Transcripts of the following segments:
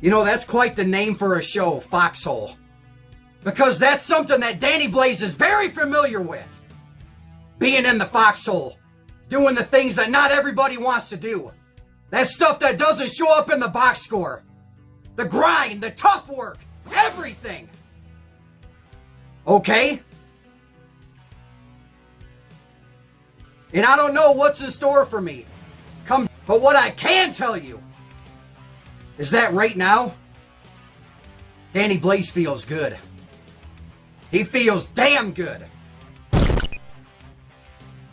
You know, that's quite the name for a show, Foxhole. Because that's something that Danny Blaze is very familiar with. Being in the foxhole. Doing the things that not everybody wants to do. That stuff that doesn't show up in the box score. The grind, the tough work, everything. Okay? And I don't know what's in store for me. But what I can tell you is that right now, Danny Blaze feels good. He feels damn good.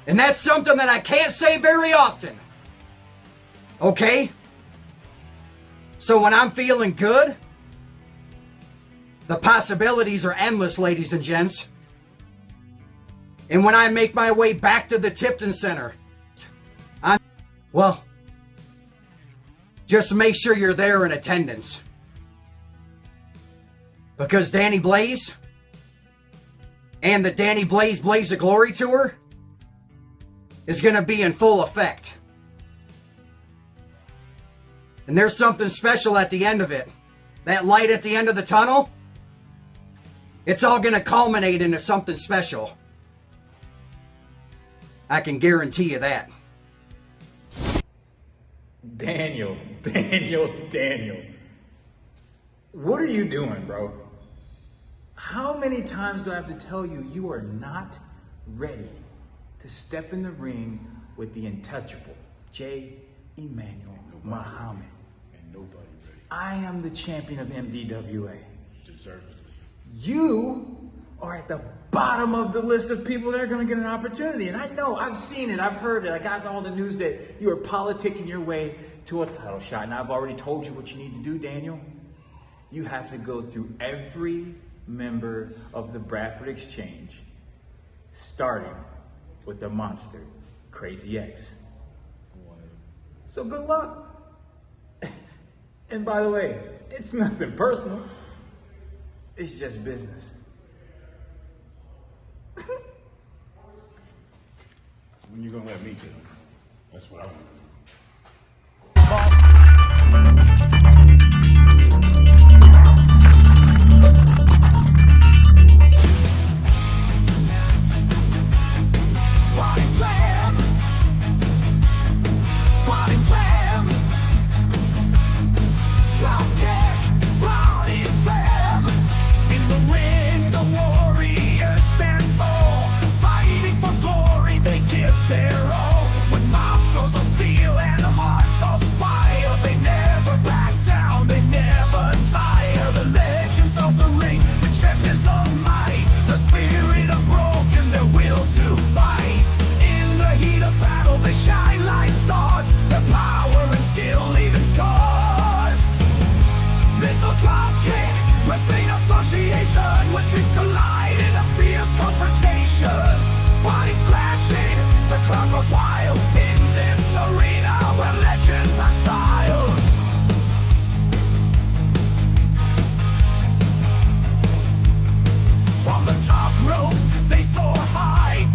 And that's something that I can't say very often. Okay? So when I'm feeling good, the possibilities are endless, ladies and gents. And when I make my way back to the Tipton Center, well, just make sure you're there in attendance. Because Danny Blaze and the Danny Blaze Blaze of Glory Tour is going to be in full effect. And there's something special at the end of it. That light at the end of the tunnel, it's all going to culminate into something special. I can guarantee you that. Daniel. What are you doing, bro? How many times do I have to tell you you are not ready to step in the ring with the untouchable EMMANUEL Muhammad? And nobody ready. I am the champion of MDWA. Deservedly. You are at the bottom of the list of people that are going to get an opportunity. And I know, I've seen it, I've heard it. I got all the news that you are politicking your way to a title shot. And I've already told you what you need to do, Daniel. You have to go through every member of the Bradford Exchange, starting with the monster, Crazy X. So good luck. And by the way, it's nothing personal. It's just business. When you gonna let me get him? That's what I want to know. When dreams collide in a fierce confrontation, bodies clashing, the crowd goes wild in this arena where legends are styled. From the top rope, they soar high.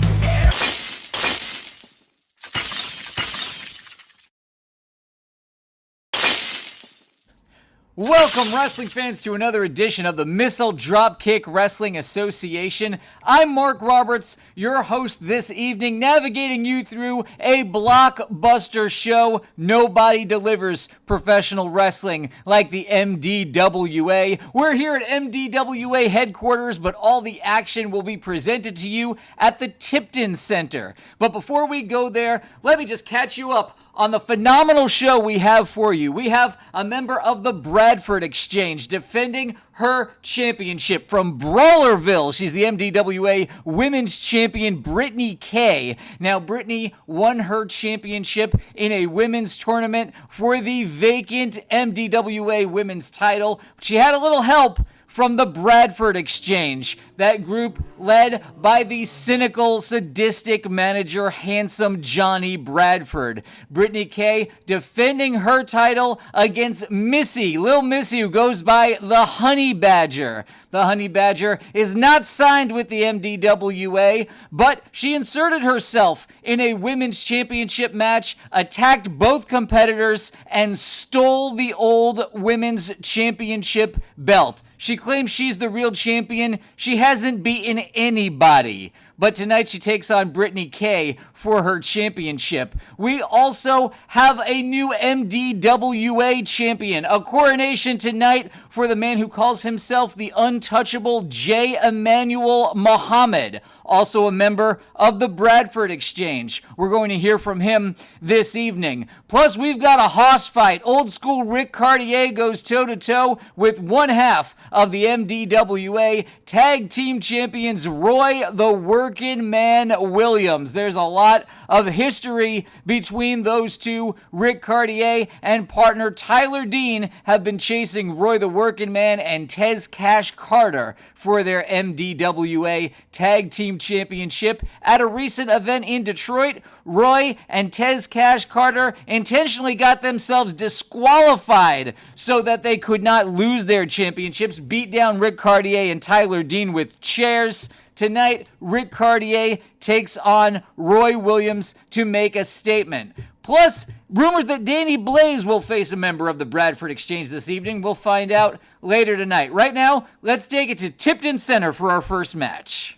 Welcome, wrestling fans, to another edition of the Missile Dropkick Wrestling Association. I'm Mark Roberts, your host this evening, navigating you through a blockbuster show. Nobody delivers professional wrestling like the MDWA. We're here at MDWA headquarters, but all the action will be presented to you at the Tipton Center. But before we go there, let me just catch you up on the phenomenal show we have for you. We have a member of the Bradford Exchange defending her championship from Brawlerville. She's the MDWA Women's Champion, Brittany K. Now, Brittany won her championship in a women's tournament for the vacant MDWA women's title. She had a little help from the Bradford Exchange. That group led by the cynical, sadistic manager, Handsome Johnny Bradford. Brittany K defending her title against Missy, Lil Missy, who goes by the Honey Badger. The Honey Badger is not signed with the MDWA, but she inserted herself in a women's championship match, attacked both competitors, and stole the old women's championship belt. She claims she's the real champion. She hasn't beaten anybody. But tonight she takes on Brittany K for her championship. We also have a new MDWA champion. A coronation tonight for the man who calls himself the untouchable EMMANUEL Muhammad, also a member of the Bradford Exchange. We're going to hear from him this evening. Plus, we've got a hoss fight. Old school Rick Cartier goes toe-to-toe with one half of the MDWA Tag Team Champions, Roy the Working Man Williams. There's a lot of history between those two. Rick Cartier and partner Tyler Dean have been chasing Roy the Working Man and Tez Cash Carter for their MDWA Tag Team Championship. At a recent event in Detroit, Roy and Tez Cash Carter intentionally got themselves disqualified so that they could not lose their championships, beat down Rick Cartier and Tyler Dean with chairs. Tonight, Rick Cartier takes on Roy Williams to make a statement. Plus, rumors that DBLAZE will face a member of the Bradford Exchange this evening. We'll find out later tonight. Right now, let's take it to Tipton Center for our first match.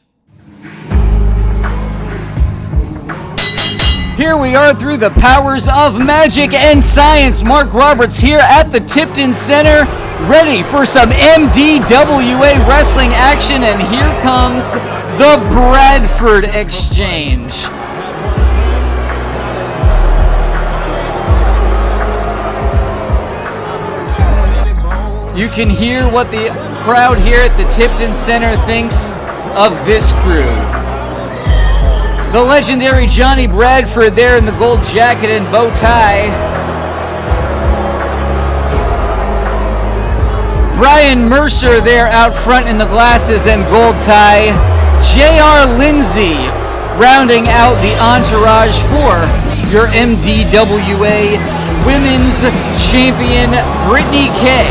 Here we are through the powers of magic and science. Mark Roberts here at the Tipton Center, ready for some MDWA wrestling action, and here comes the Bradford Exchange. You can hear what the crowd here at the Tipton Center thinks of this crew. The legendary Johnny Bradford there in the gold jacket and bow tie. Brian Mercer there out front in the glasses and gold tie. J.R. Lindsay rounding out the entourage for your MDWA Women's Champion Brittany K.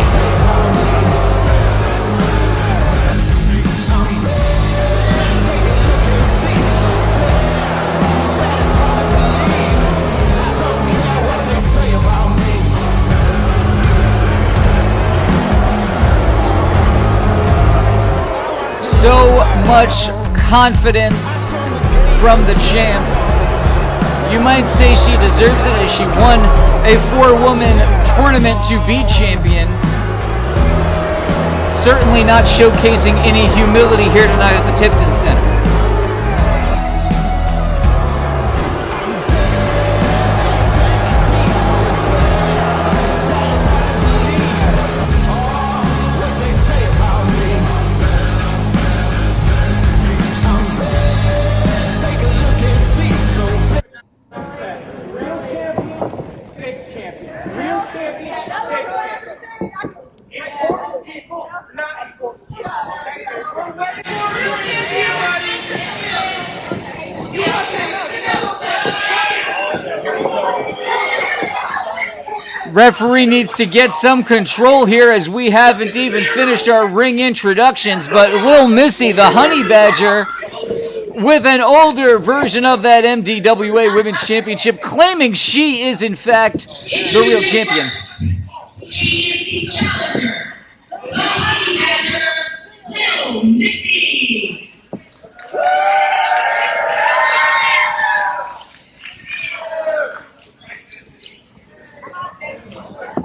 So much confidence from the champ. You might say she deserves it as she won a 4-woman tournament to be champion. Certainly not showcasing any humility here tonight at the Tipton Center. Referee needs to get some control here as we haven't even finished our ring introductions, but Lil Missy, the Honey Badger, with an older version of that MDWA Women's Championship, claiming she is in fact the real champion. She is the challenger, the Honey Badger, Lil Missy.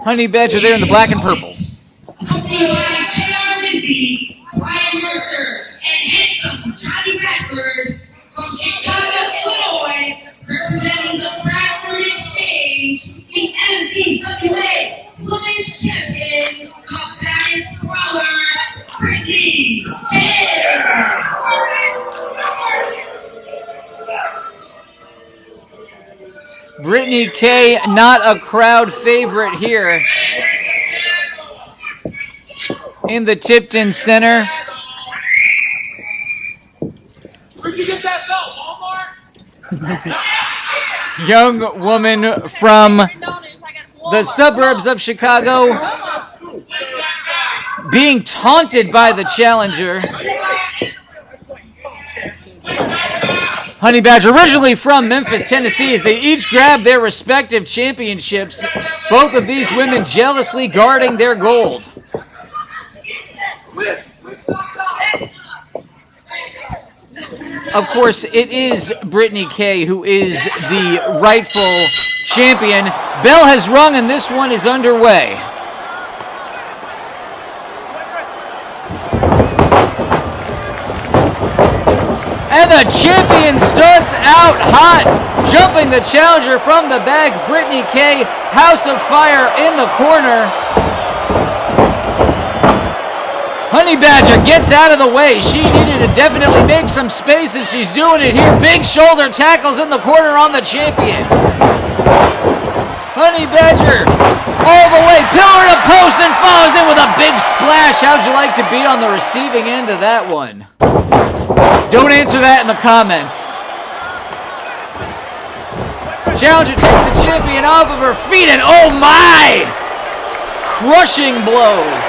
Honey Badger there in the black and purple. Accompanied by J.R. Lindsay, Brian Mercer, and handsome Johnny Bradford from Chicago, Illinois, representing the Bradford Exchange, the MDWA Women's Champion, of Baddest Brawler, Brittany K. Brittany K, not a crowd favorite here in the Tipton Center. Where'd you get that belt, Walmart? Young woman from the suburbs of Chicago being taunted by the challenger. Honey Badger, originally from Memphis, Tennessee, as they each grab their respective championships, both of these women jealously guarding their gold. Of course, it is Brittany K who is the rightful champion. Bell has rung and this one is underway. And the champion starts out hot, jumping the challenger from the back. Brittany K, House of Fire in the corner. Honey Badger gets out of the way. She needed to definitely make some space, and she's doing it here. Big shoulder tackles in the corner on the champion. Honey Badger all the way, pillar to post, and follows in with a big splash. How'd you like to be on the receiving end of that one? Don't answer that in the comments. Challenger takes the champion off of her feet, and oh my! Crushing blows.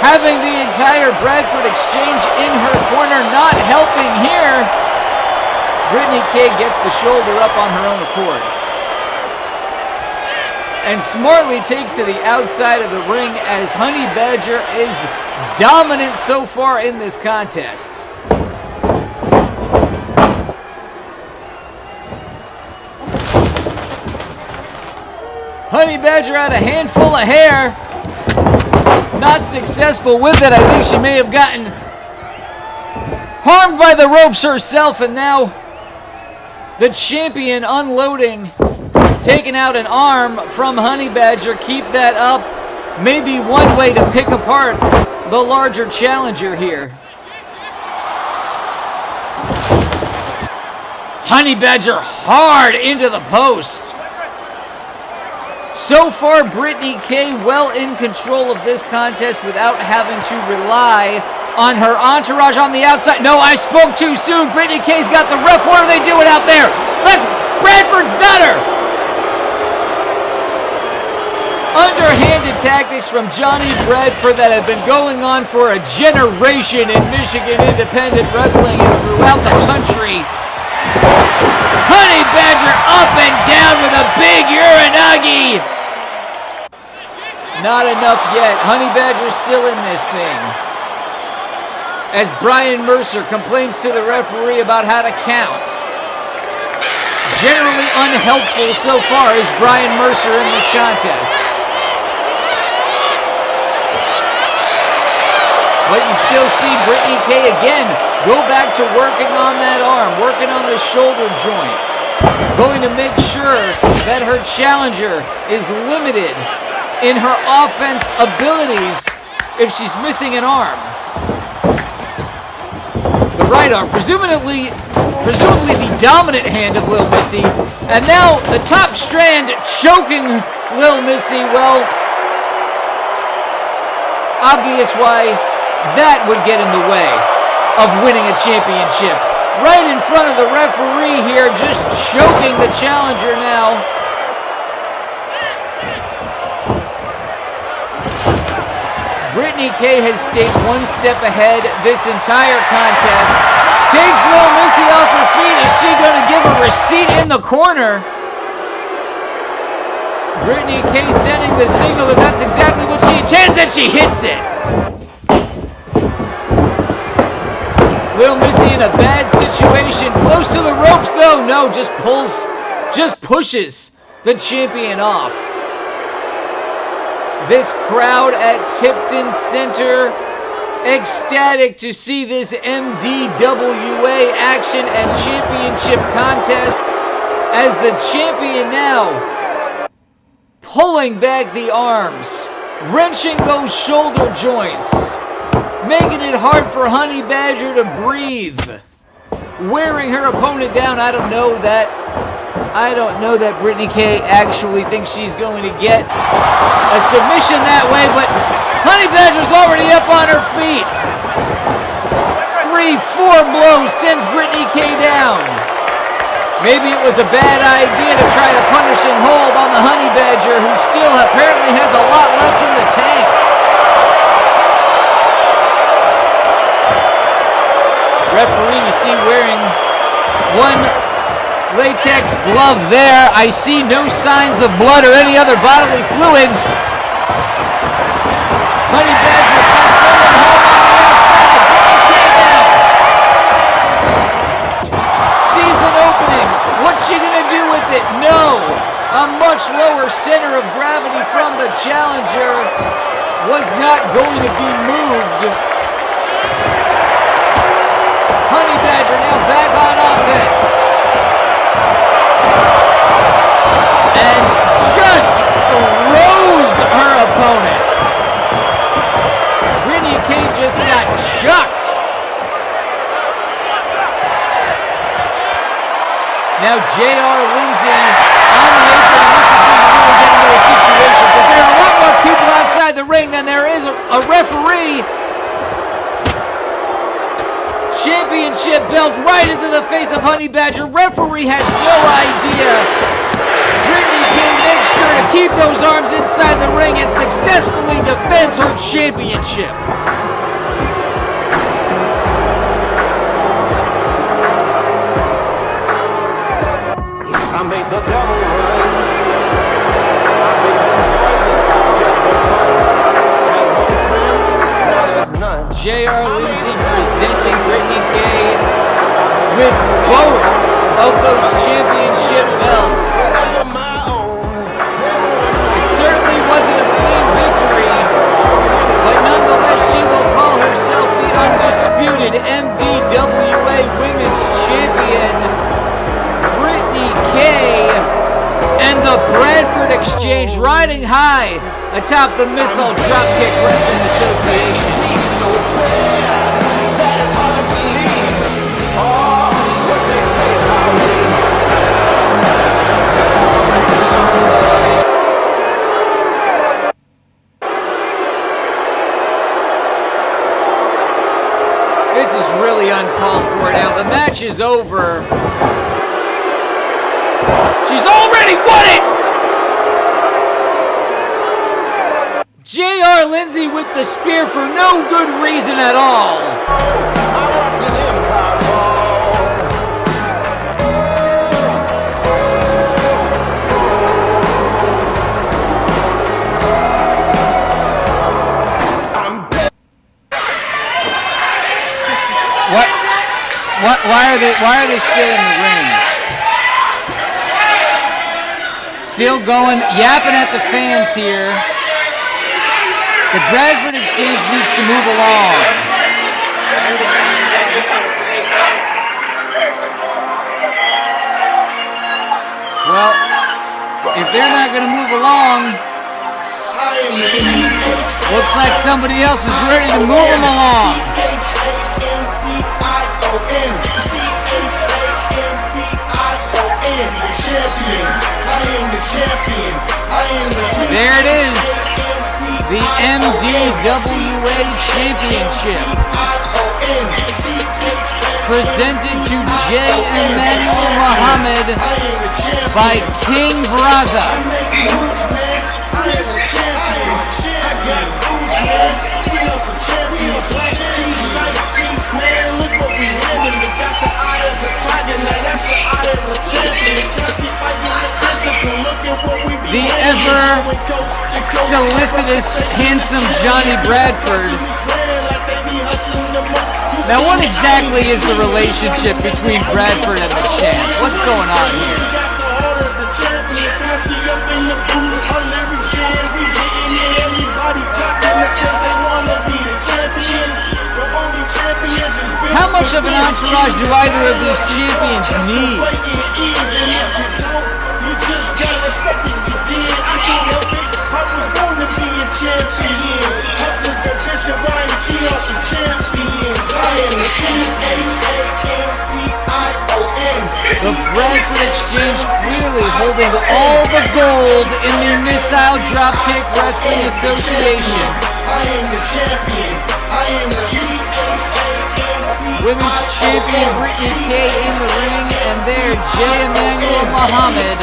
Having the entire Bradford exchange in her corner, not helping here. Brittany K gets the shoulder up on her own accord. And smartly takes to the outside of the ring as Honey Badger is dominant so far in this contest. Honey Badger had a handful of hair. Not successful with it. I think she may have gotten harmed by the ropes herself, and now the champion unloading, taking out an arm from Honey Badger. Keep that up. Maybe one way to pick apart the larger challenger here. Honey Badger hard into the post. So far, Brittany K well in control of this contest without having to rely on her entourage on the outside. No, I spoke too soon. Brittany K's got the ref. What are they doing out there? Bradford's got her. Underhanded tactics from Johnny Bradford that have been going on for a generation in Michigan independent wrestling and throughout the country. Honey Badger up and down with a big uranagi. Not enough yet. Honey Badger's still in this thing. As Brian Mercer complains to the referee about how to count. Generally unhelpful so far is Brian Mercer in this contest. But you still see Brittany K again go back to working on that arm, working on the shoulder joint. Going to make sure that her challenger is limited in her offense abilities if she's missing an arm. The right arm, presumably the dominant hand of Lil Missy. And now the top strand choking Lil Missy. Well, obvious why that would get in the way of winning a championship. Right in front of the referee here, just choking the challenger now. Brittany K has stayed one step ahead this entire contest. Takes Lil Missy off her feet. Is she going to give a receipt in the corner? Brittany K sending the signal that that's exactly what she intends, and she hits it. Lil Missy in a bad situation. Close to the ropes though. No, just pushes the champion off. This crowd at Tipton Center ecstatic to see this MDWA action and championship contest as the champion now pulling back the arms, wrenching those shoulder joints, making it hard for Honey Badger to breathe, wearing her opponent down. I don't know that I don't know that Brittany K actually thinks she's going to get a submission that way, but Honey Badger's already up on her feet. 3-4 blows sends Brittany K down. Maybe it was a bad idea to try to punish and hold on the Honey Badger, who still apparently has a lot left in the tank. Referee, you see, wearing one latex glove there. I see no signs of blood or any other bodily fluids. Honey Badger finds no one home on the outside. Season opening. What's she gonna do with it? No. A much lower center of gravity from the challenger was not going to be moved. Honey Badger now back on offense. And just throws her opponent. Brittany K just got chucked. Now J.R. Lindsay on the apron, and this is going to really get into a situation because there are a lot more people outside the ring than there is a referee. Championship belt right into the face of Honey Badger. Referee has no idea. Brittany K makes sure to keep those arms inside the ring and successfully defends her championship. I made the devil run. I gave him poison just for fun. Had one friend, now there's none. J.R. Lindsay presenting Brittany K with both of those championship belts. It certainly wasn't a clean victory, but nonetheless she will call herself the undisputed MDWA Women's Champion. Brittany K and the Bradford Exchange riding high atop the Missile Dropkick Wrestling Association. This is really uncalled for now. The match is over. She's already won it! J.R. Lindsay with the spear for no good reason at all. Why are they still in the ring? Still going, yapping at the fans here. The Bradford Exchange needs to move along. Well, if they're not going to move along, looks like somebody else is ready to move them along. There it is, the MDWA Championship, presented to EMMANUEL Muhammad by King Braza. The ever solicitous, handsome Johnny Bradford. Now, what exactly is the relationship between Bradford and the champ? What's going on here? How much of an entourage do either of these champions need? The Bradford Bradford Exchange clearly holding all the gold in the Missile Dropkick Wrestling Association. I am the champion. I am the CHAMP. Women's champion Brittany K in the ring, and there JEMMANUEL Muhammad.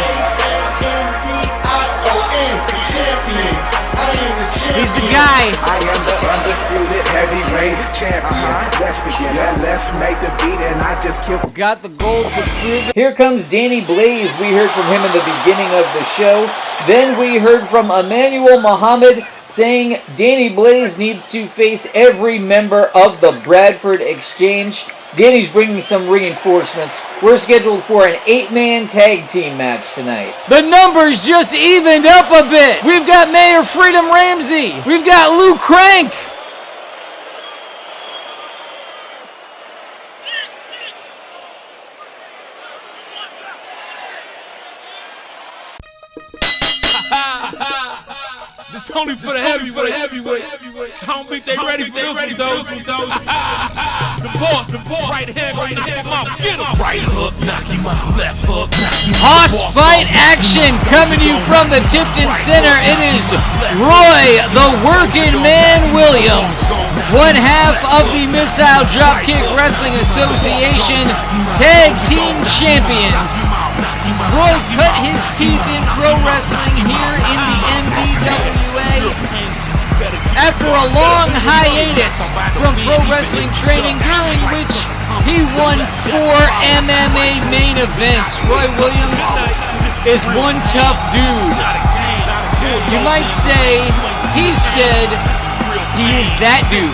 He's the guy. I am the undisputed heavyweight champion. Let's begin and let's make the beat, and I just killed. Got the gold to prove it. Here comes DBLAZE. We heard from him in the beginning of the show. Then we heard from EMMANUEL Muhammad saying DBLAZE needs to face every member of the Bradford Exchange. Danny's bringing some reinforcements. We're scheduled for an 8-man tag team match tonight. The numbers just evened up a bit. We've got Mayor Freedom Ramsey. We've got Lou Crank. This only for the heavyweight. I don't think they ready for this one, though. The boss, right hand, knock him out. Get him. Right hook, knock him out. Left hook, knock him out. Hoss fight action coming to you from the Tipton Center. It is Roy, the Working Man Williams, one half of the Missile Dropkick Wrestling Association Tag Team Champions. Roy cut his teeth in pro wrestling here in the MDWA after a long hiatus from pro wrestling training, during which he won 4 MMA main events. Roy Williams is one tough dude. You might say he said he is that dude.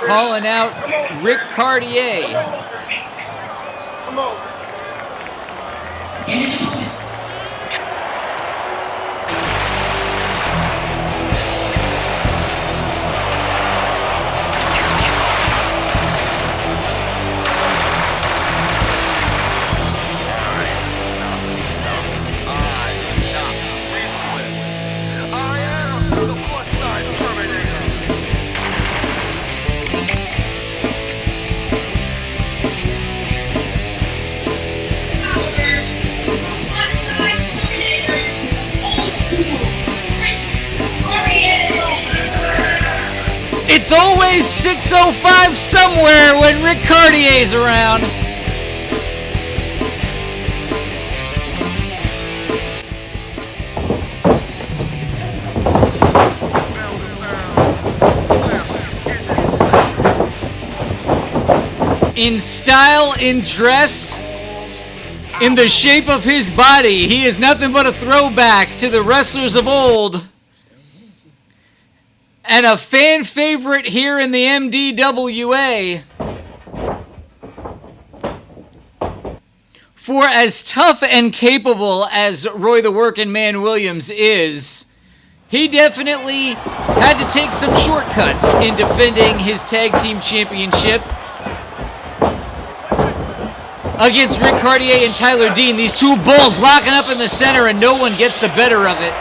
Calling out Rick Cardier. It's always 6:05 somewhere when Rick Cardier's around. In style, in dress, in the shape of his body, he is nothing but a throwback to the wrestlers of old. And a fan favorite here in the MDWA. For as tough and capable as Roy the Working Man Williams is, he definitely had to take some shortcuts in defending his tag team championship against Rick Cardier and Tyler Dean. These two bulls locking up in the center and no one gets the better of it.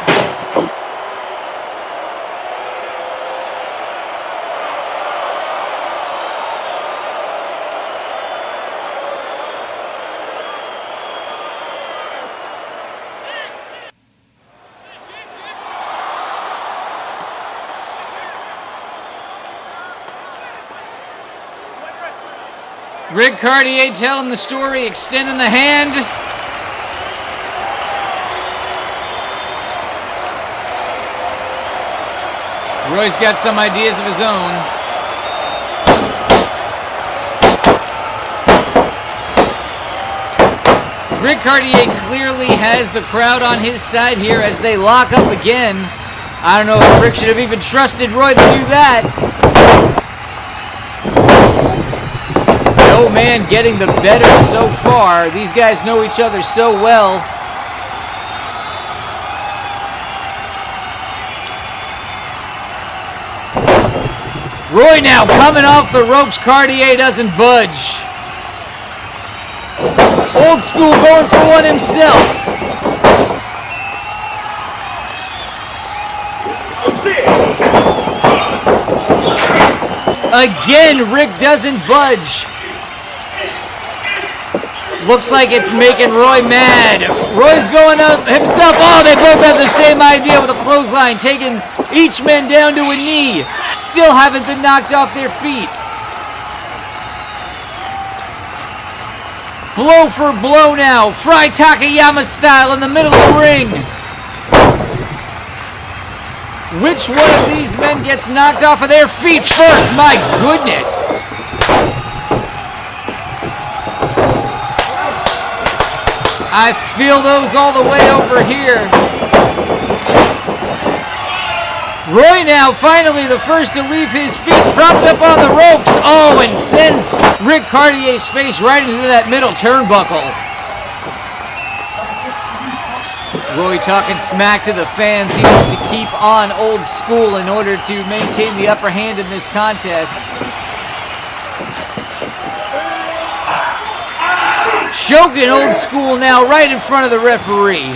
Rick Cardier telling the story, extending the hand. Roy's got some ideas of his own. Rick Cardier clearly has the crowd on his side here as they lock up again. I don't know if Rick should have even trusted Roy to do that. No man getting the better so far. These guys know each other so well. Roy now coming off the ropes. Cardier doesn't budge. Old School going for one himself. Again, Rick doesn't budge. Looks like it's making Roy mad. Roy's going up himself. Oh, they both have the same idea with a clothesline, taking each man down to a knee. Still haven't been knocked off their feet. Blow for blow now. Fry Takayama style in the middle of the ring. Which one of these men gets knocked off of their feet first? My goodness. I feel those all the way over here. Roy now finally the first to leave his feet, propped up on the ropes. Oh, and sends Rick Cardier's face right into that middle turnbuckle. Roy talking smack to the fans. He needs to keep on Old School in order to maintain the upper hand in this contest. Choking Old School now right in front of the referee.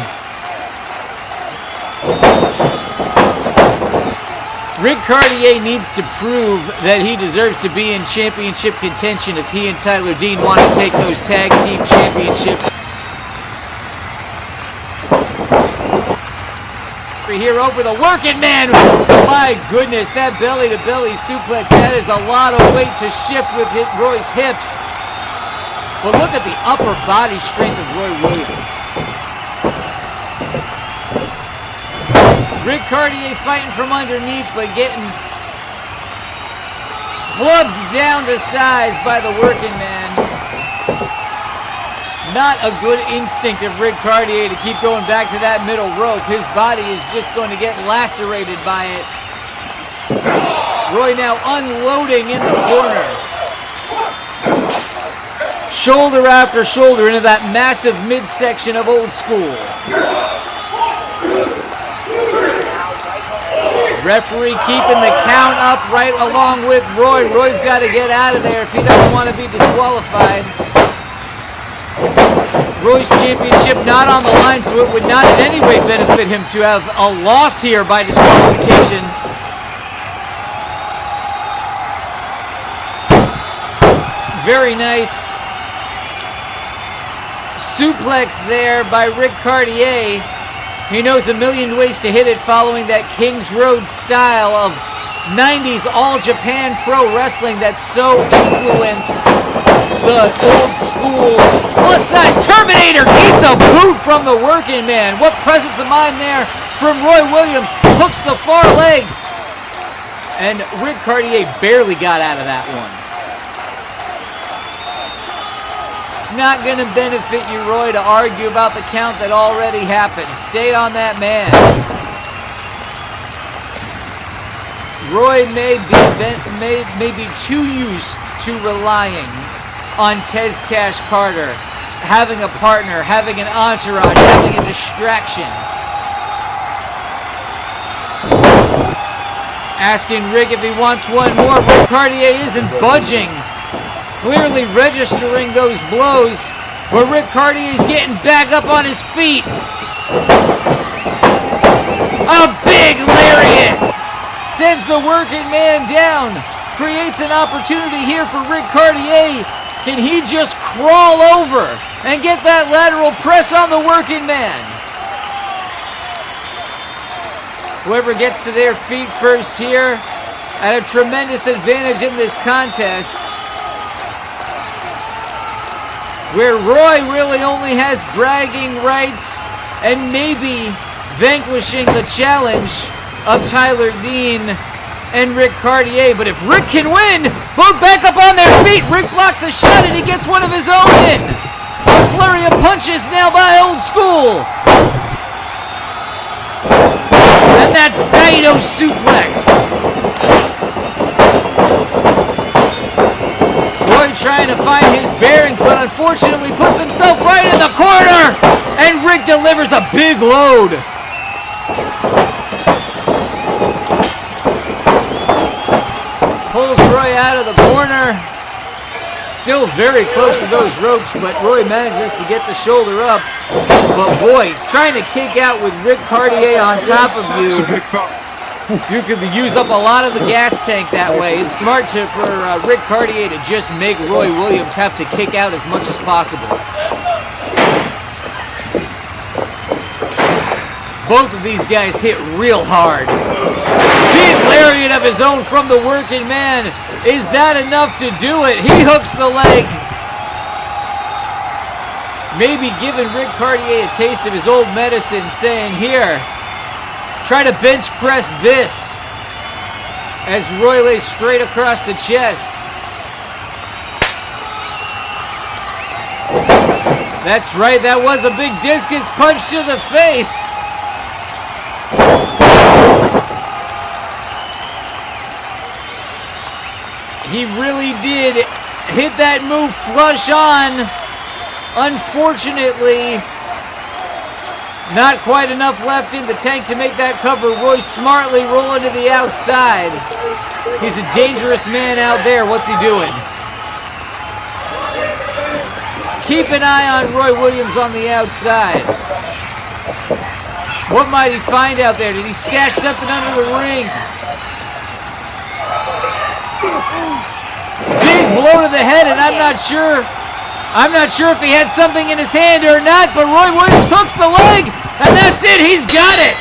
Rick Cardier needs to prove that he deserves to be in championship contention if he and Tyler Dean want to take those tag team championships. Here over the working man. My goodness, that belly-to-belly suplex, that is a lot of weight to shift with Roy's hips. But look at the upper body strength of Roy Williams. Rick Cardier fighting from underneath, but getting clubbed down to size by the working man. Not a good instinct of Rick Cardier to keep going back to that middle rope. His body is just going to get lacerated by it. Roy now unloading in the corner. Shoulder after shoulder into that massive midsection of Old School. Referee keeping the count up right along with Roy. Roy's got to get out of there if he doesn't want to be disqualified. Roy's championship not on the line, so it would not in any way benefit him to have a loss here by disqualification. Very nice suplex there by Rick Cardier. He knows a million ways to hit it following that King's Road style of 90s All Japan Pro Wrestling that so influenced the Old School plus-size Terminator. Eats a boot from the working man. What presence of mind there from Roy Williams. Hooks the far leg. And Rick Cardier barely got out of that one. It's not going to benefit you, Roy, to argue about the count that already happened. Stay on that man. Roy may be too used to relying on Tez Cash Carter, having a partner, having an entourage, having a distraction. Asking Rick if he wants one more. Rick Cardier isn't budging. Clearly registering those blows, where Rick Cardier's getting back up on his feet. A big lariat sends the working man down. Creates an opportunity here for Rick Cardier. Can he just crawl over and get that lateral press on the working man? Whoever gets to their feet first here at a tremendous advantage in this contest, where Roy really only has bragging rights and maybe vanquishing the challenge of Tyler Dean and Rick Cardier. But if Rick can win, both back up on their feet. Rick blocks a shot and he gets one of his own in. A flurry of punches now by Old School. And that Saito suplex. Trying to find his bearings, but unfortunately puts himself right in the corner, and Rick delivers a big load. Pulls Roy out of the corner. still very close to those ropes, but Roy manages to get the shoulder up. But boy, trying to kick out with Rick Cartier on top of you, you could use up a lot of the gas tank that way. It's smart for Rick Cartier to just make Roy Williams have to kick out as much as possible. Both of these guys hit real hard. Big lariat of his own from the working man. Is that enough to do it? He hooks the leg. Maybe giving Rick Cartier a taste of his old medicine, saying, here, try to bench press this. As Roy lays straight across the chest. That's right, that was a big discus punch to the face. He really did hit that move flush on. Unfortunately, not quite enough left in the tank to make that cover. Roy smartly rolling to the outside. He's a dangerous man out there. What's he doing? Keep an eye on Roy Williams on the outside. What might he find out there? Did he stash something under the ring? Big blow to the head, and I'm not sure if he had something in his hand or not, but Roy Williams hooks the leg, and that's it, he's got it!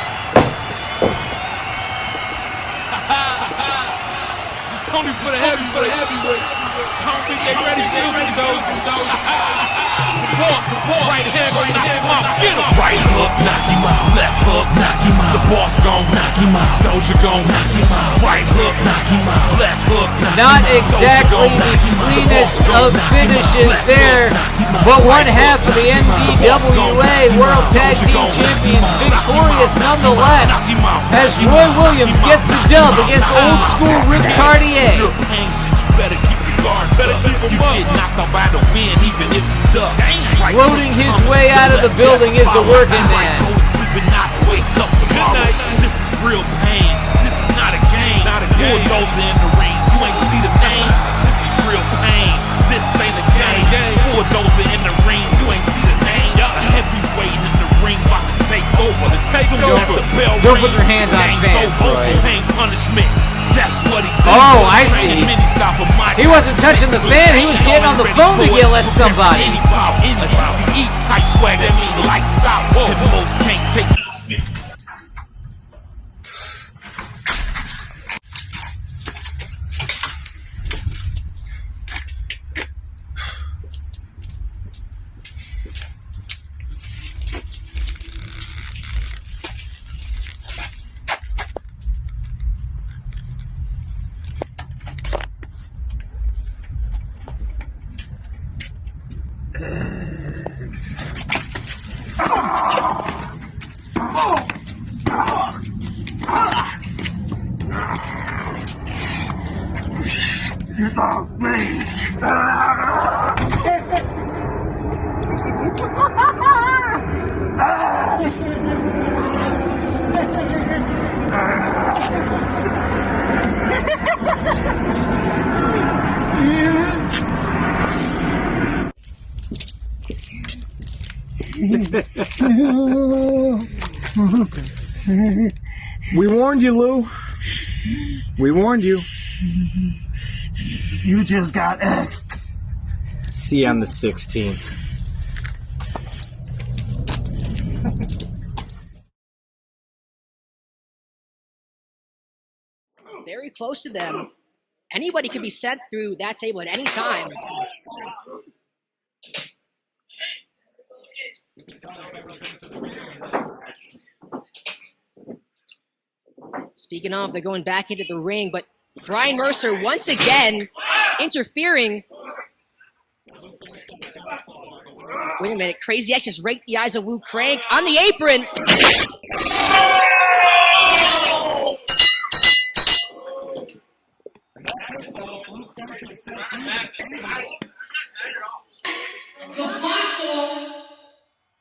It's only for the heavyweight. I don't think they ready for this one, though. Support, right hand, knock him out, get him! Right hook, knock him out, left hook, knock him out. The boss gon' knock him out, Doja gon' knock him out. Right hook, knock him out, left hook, knock him out. Not exactly the cleanest of finishes there, but one half of the MDWA World Tag Team Champions victorious nonetheless, as Roy Williams gets the dub against old school Rick Cartier. Better keep your guard up. You get knocked out by the wind even if you duck. Floating his way out of the building is the working man. Wake up tomorrow. This is real pain. This is not a game. Bulldozer in the ring. You ain't see the pain. This is real pain. This ain't a game. Bulldozer in the ring. You ain't see the name. Heavyweight in the ring about to take over. Don't put your hands on fans, Roy. Pain punishment. That's what he did. Oh, I see. He wasn't touching the fan, he was getting on the phone to yell at somebody. Eat tight swag, that mean lights out. If most can't take We warned you, Lou. We warned you. You just got X'd. See you on the 16th. Very close to them. Anybody could be sent through that table at any time. Speaking of, they're going back into the ring, but Brian Mercer once again interfering. Wait a minute, Crazy X just raked the eyes of Lou Crank on the apron. So Foxhole,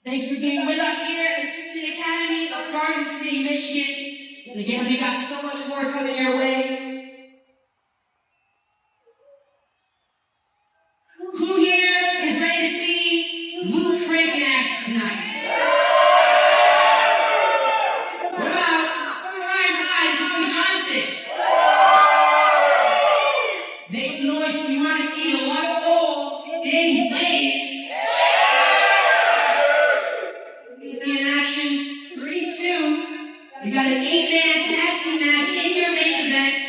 thanks for being with us here at Cincinnati Academy of Garden City, Michigan. And again, we got so much more coming your way. Danny Blaze. In action pretty soon. We got an 8-man tag team match in your main event.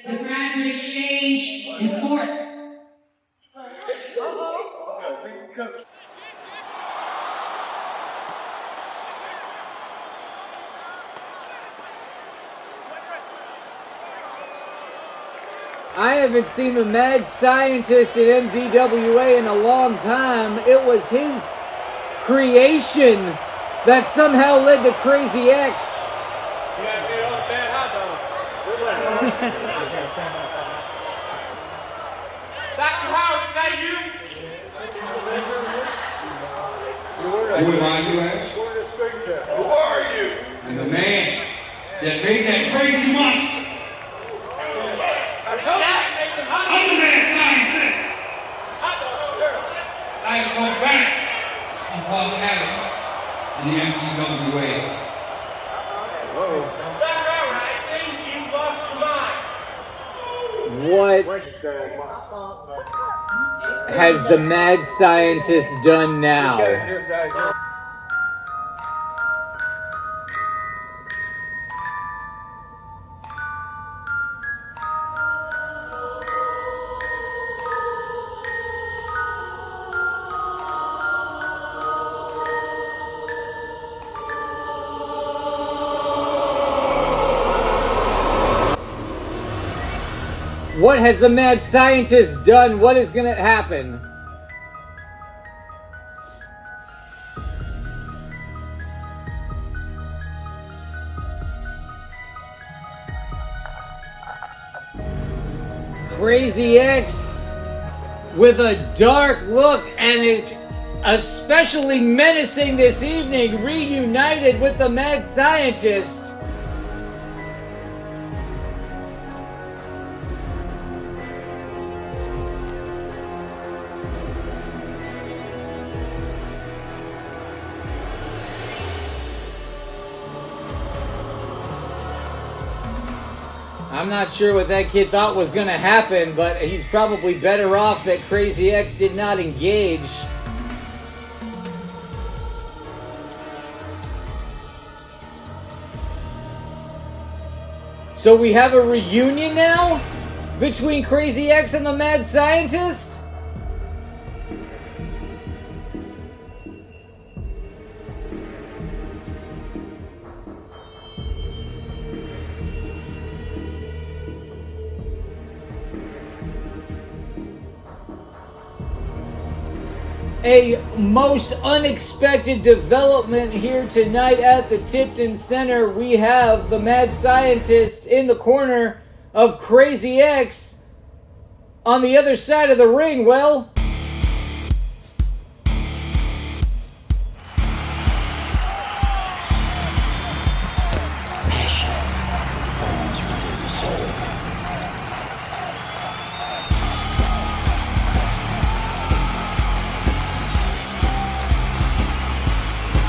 The Bradford Exchange in 4th. I haven't seen the mad scientist at MDWA in a long time. It was his creation that somehow led to Crazy X. Dr. Howard, is that you? Who am I, you ask? Who are you? I'm the man that made that crazy monster. I'm the mad scientist. I go back on Foxhole in the MDWA. I think you lost your mind. What has the mad scientist done now? What has the mad scientist done? What is going to happen? Crazy X with a dark look and especially menacing this evening, reunited with the mad scientist. I'm not sure what that kid thought was going to happen, but he's probably better off that Crazy X did not engage. So we have a reunion now between Crazy X and the mad scientist? A most unexpected development here tonight at the Tipton Center. We have the mad scientist in the corner of Crazy X on the other side of the ring. Well,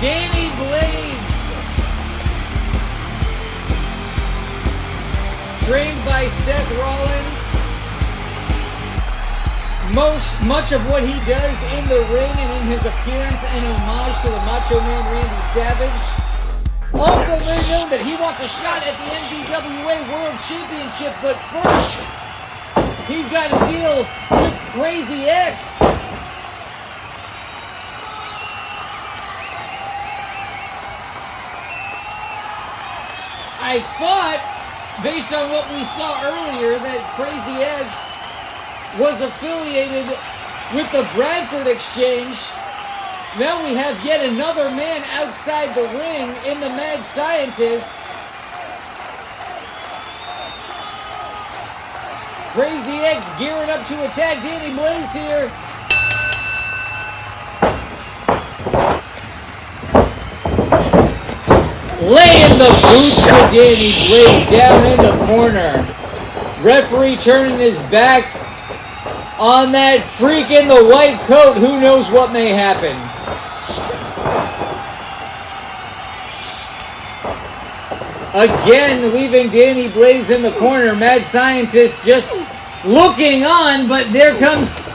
DBLAZE, trained by Seth Rollins. Much of what he does in the ring and in his appearance an homage to the Macho Man Randy Savage. Also very known that he wants a shot at the MDWA World Championship, but first, he's got to deal with Crazy X. I thought, based on what we saw earlier, that Crazy X was affiliated with the Bradford Exchange. Now we have yet another man outside the ring in the mad scientist. Crazy X gearing up to attack DBLAZE here. Laying the boots to DBLAZE down in the corner. Referee turning his back on that freak in the white coat. Who knows what may happen? Again, leaving DBLAZE in the corner. Mad Scientist just looking on, but there comes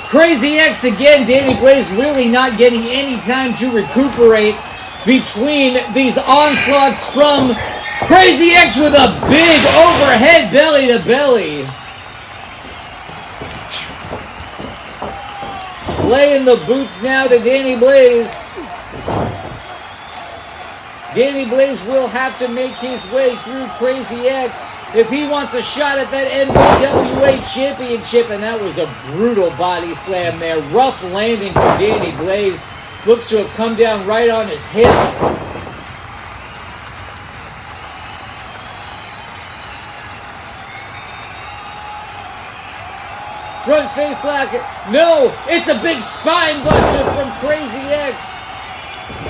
Crazy X again. Danny Blaze really not getting any time to recuperate between these onslaughts from Crazy X with a big overhead belly to belly. Laying the boots now to Danny Blaze. Danny Blaze will have to make his way through Crazy X if he wants a shot at that MDWA championship, and that was a brutal body slam there. Rough landing for Danny Blaze. Looks to have come down right on his hip. Front face lock. No, it's a big spine buster from Crazy X.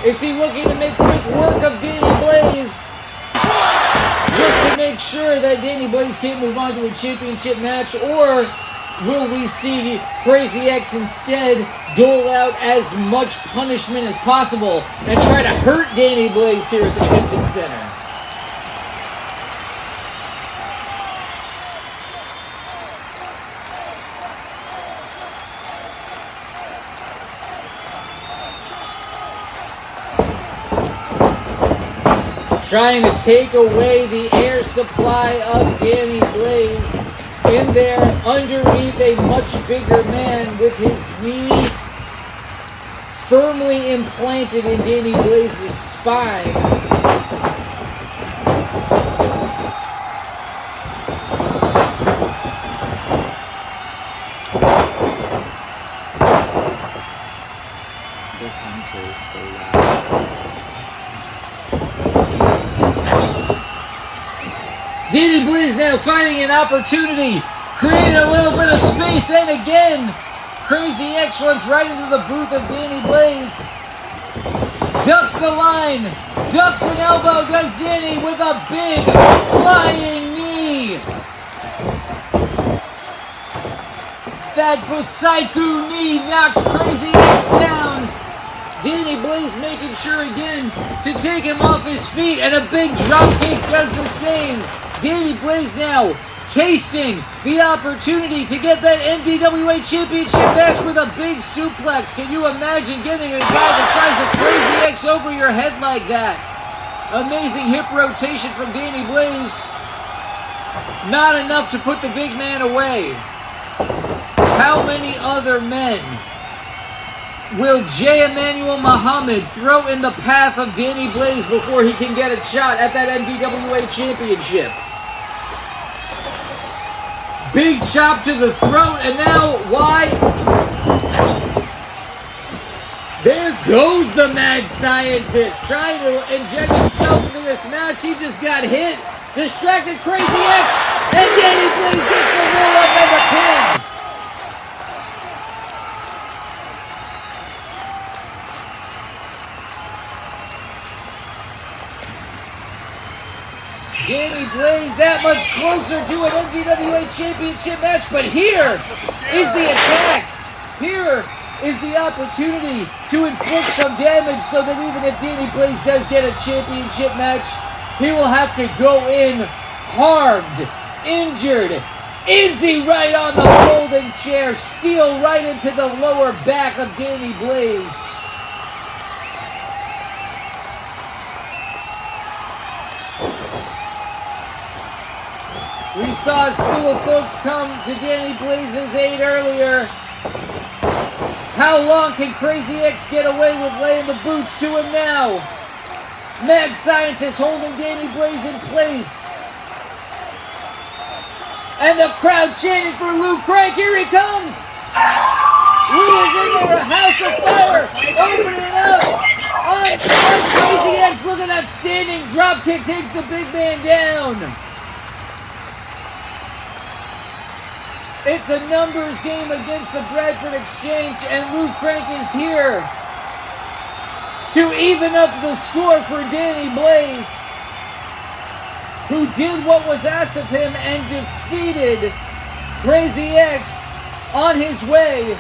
Is he looking to make quick work of Danny Blaze? Just to make sure that Danny Blaze can't move on to a championship match, or will we see Crazy X instead dole out as much punishment as possible and try to hurt Danny Blaze here at the Tipton Center? Trying to take away the air supply of Danny Blaze. In there, underneath a much bigger man with his knee firmly implanted in Danny Blaze's spine. The hunter is so loud. Danny Blaze now finding an opportunity, creating a little bit of space, and again, Crazy X runs right into the booth of Danny Blaze. Ducks the line, ducks an elbow, does Danny with a big flying knee. That Busaiku knee knocks Crazy X down. Danny Blaze making sure again to take him off his feet, and a big drop kick does the same. Danny Blaze now tasting the opportunity to get that MDWA championship match with a big suplex. Can you imagine getting a guy the size of Crazy X over your head like that? Amazing hip rotation from Danny Blaze. Not enough to put the big man away. How many other men will JEMMANUEL Muhammad throw in the path of Danny Blaze before he can get a shot at that MDWA championship? Big chop to the throat, and now why? There goes the mad scientist trying to inject himself into this match. He just got hit. Distracted Crazy X, and Danny Blaze gets the roll up and the pin. Danny Blaze that much closer to an MDWA championship match, but here is the attack. Here is the opportunity to inflict some damage so that even if Danny Blaze does get a championship match, he will have to go in harmed, injured. Izzy right on the folding chair, steel right into the lower back of Danny Blaze. We saw a slew of folks come to Danny Blaze's aid earlier. How long can Crazy X get away with laying the boots to him now? Mad Scientist holding Danny Blaze in place. And the crowd chanting for Lou Crank. Here he comes. Lou is in there, a house of fire. Opening up on Crazy X. Look at that standing drop kick. Takes the big man down. It's a numbers game against the Bradford Exchange, and Lou Crank is here to even up the score for Danny Blaze, who did what was asked of him and defeated Crazy X on his way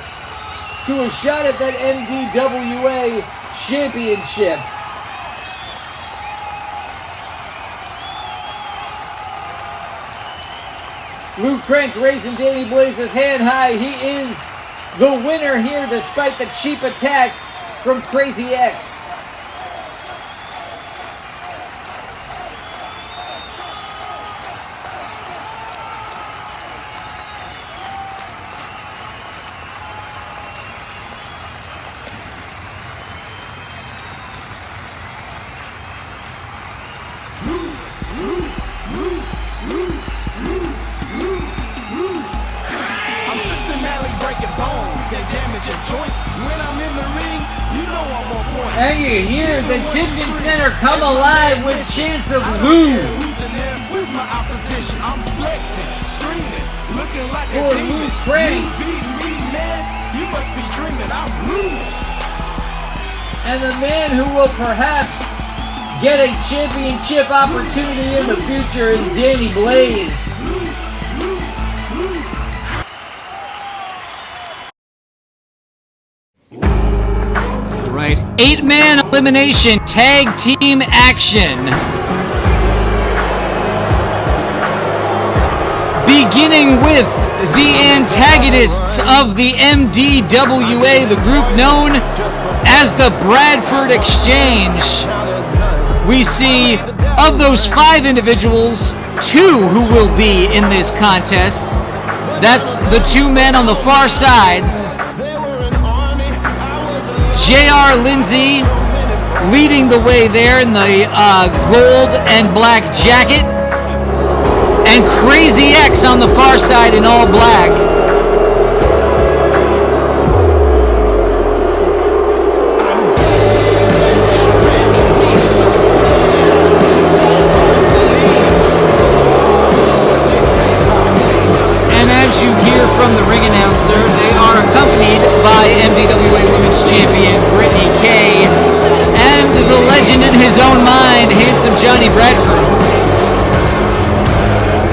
to a shot at that MDWA championship. Lou Crank raising Danny Blaze's hand high. He is the winner here despite the cheap attack from Crazy X. And you hear the Tipton Center come alive with chants of Lou. For Lou Craig. And the man who will perhaps get a championship opportunity in the future in DBLAZE. Right, 8-man elimination tag team action. Beginning with the antagonists of the MDWA, the group known as the Bradford Exchange. We see, of those 5 individuals, 2 who will be in this contest. That's the 2 men on the far sides. J.R. Lindsay leading the way there in the gold and black jacket. And Crazy X on the far side in all black. And as you hear from the ring announcer, they are accompanied by MDWA Women's Champion Brittany K. and the legend in his own mind, Handsome Johnny Bradford.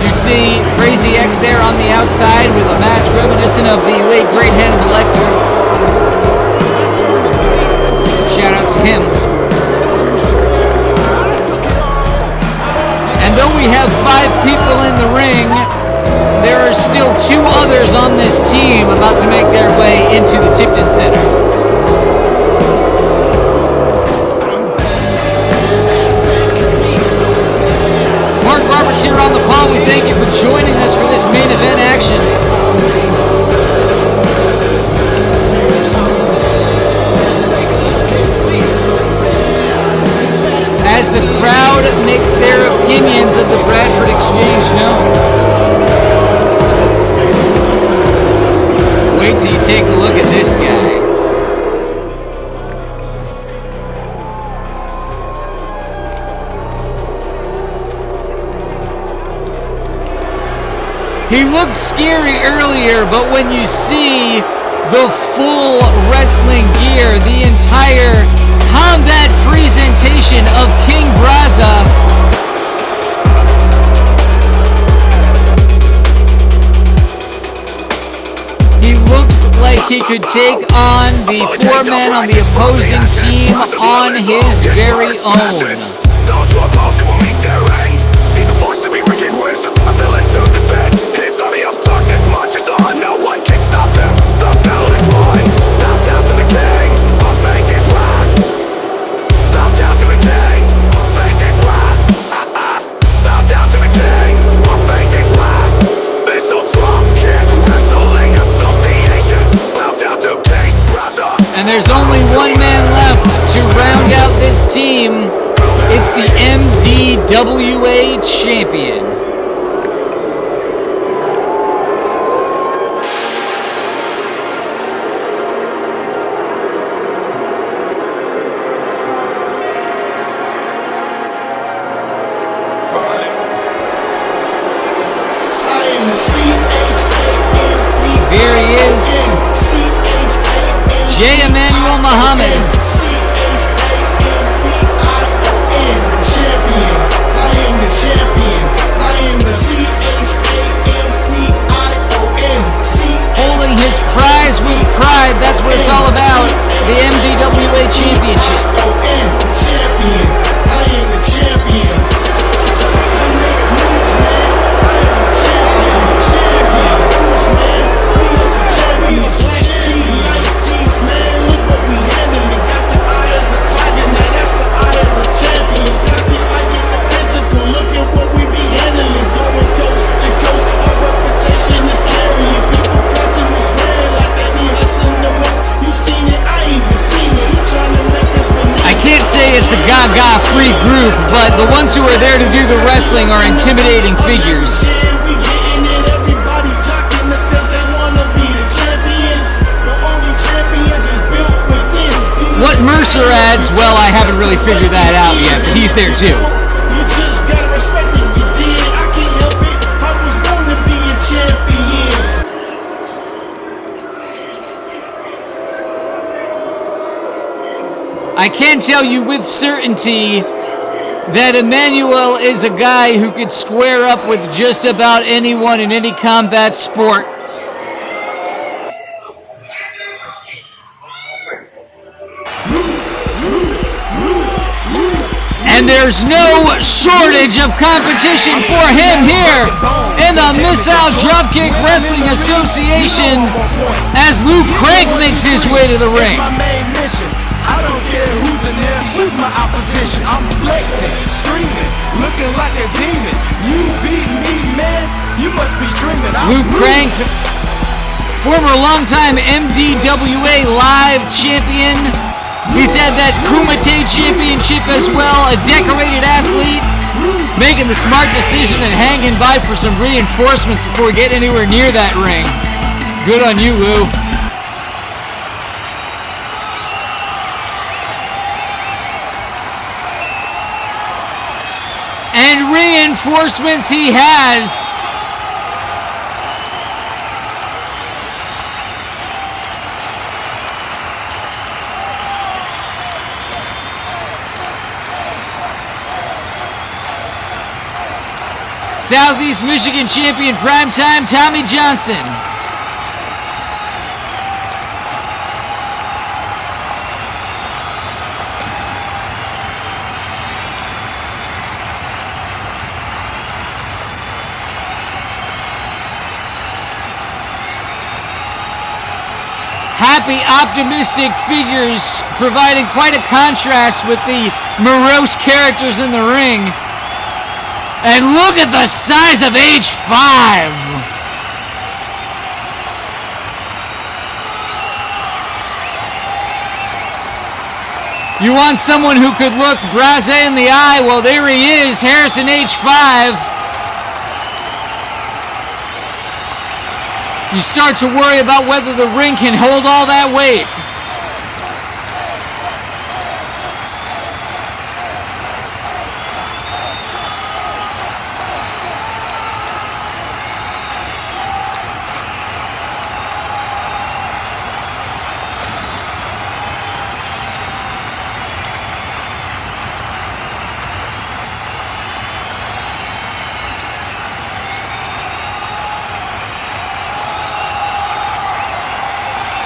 You see Crazy X there on the outside with a mask reminiscent of the late great Hannibal Lecter. Shout out to him. And though we have 5 people in the ring, there are still 2 others on this team about to make their way into the Tipton Center. Mark Roberts here on the call. We thank you for joining us for this main event action. As the crowd makes their opinions of the Bradford Exchange known. Wait till you take a look at this guy. He looked scary earlier, but when you see the full wrestling gear, the entire combat presentation of King Braza, he looks like he could take on the 4 men on the opposing team on his very own. Those who oppose him will meet their end. He's a force to be reckoned with, a villain to defend. His army of darkness marches on, no one can stop him. The battle is won. Bow down to the king, or face his wrath. Bow down to the king, or face his wrath. Bow down to the king, or face his wrath. This'll Dropkick Wrestling Association. Bow down to King Braza. And there's only 1 man left to round out this team. It's the MDWA champion. Here he is, JEMMANUEL Muhammad. Holding his prize with pride, that's what it's all about, the MDWA Championship. group, but the ones who are there to do the wrestling are intimidating figures. What Mercer adds, well, I haven't really figured that out yet, but he's there too. You just gotta respect it, you did. I can't help it. I was born to be a champion. I can tell you with certainty that Emmanuel is a guy who could square up with just about anyone in any combat sport. And there's no shortage of competition for him here in the Missile Dropkick Wrestling Association as Luke Crank makes his way to the ring. I don't care who's in there, who's my opposition. I'm flexing, screaming, looking like a demon. You beat me, man, you must be dreaming. Luke Crank, former longtime MDWA live champion. He's had that Kumite championship as well, a decorated athlete, making the smart decision and hanging by for some reinforcements before we get anywhere near that ring. Good on you, Lou. And reinforcements he has. Southeast Michigan champion primetime Tommy Johnson. Happy, optimistic figures providing quite a contrast with the morose characters in the ring. And look at the size of H5. You want someone who could look Brazé in the eye? Well, there he is, Harrison H5. You start to worry about whether the ring can hold all that weight.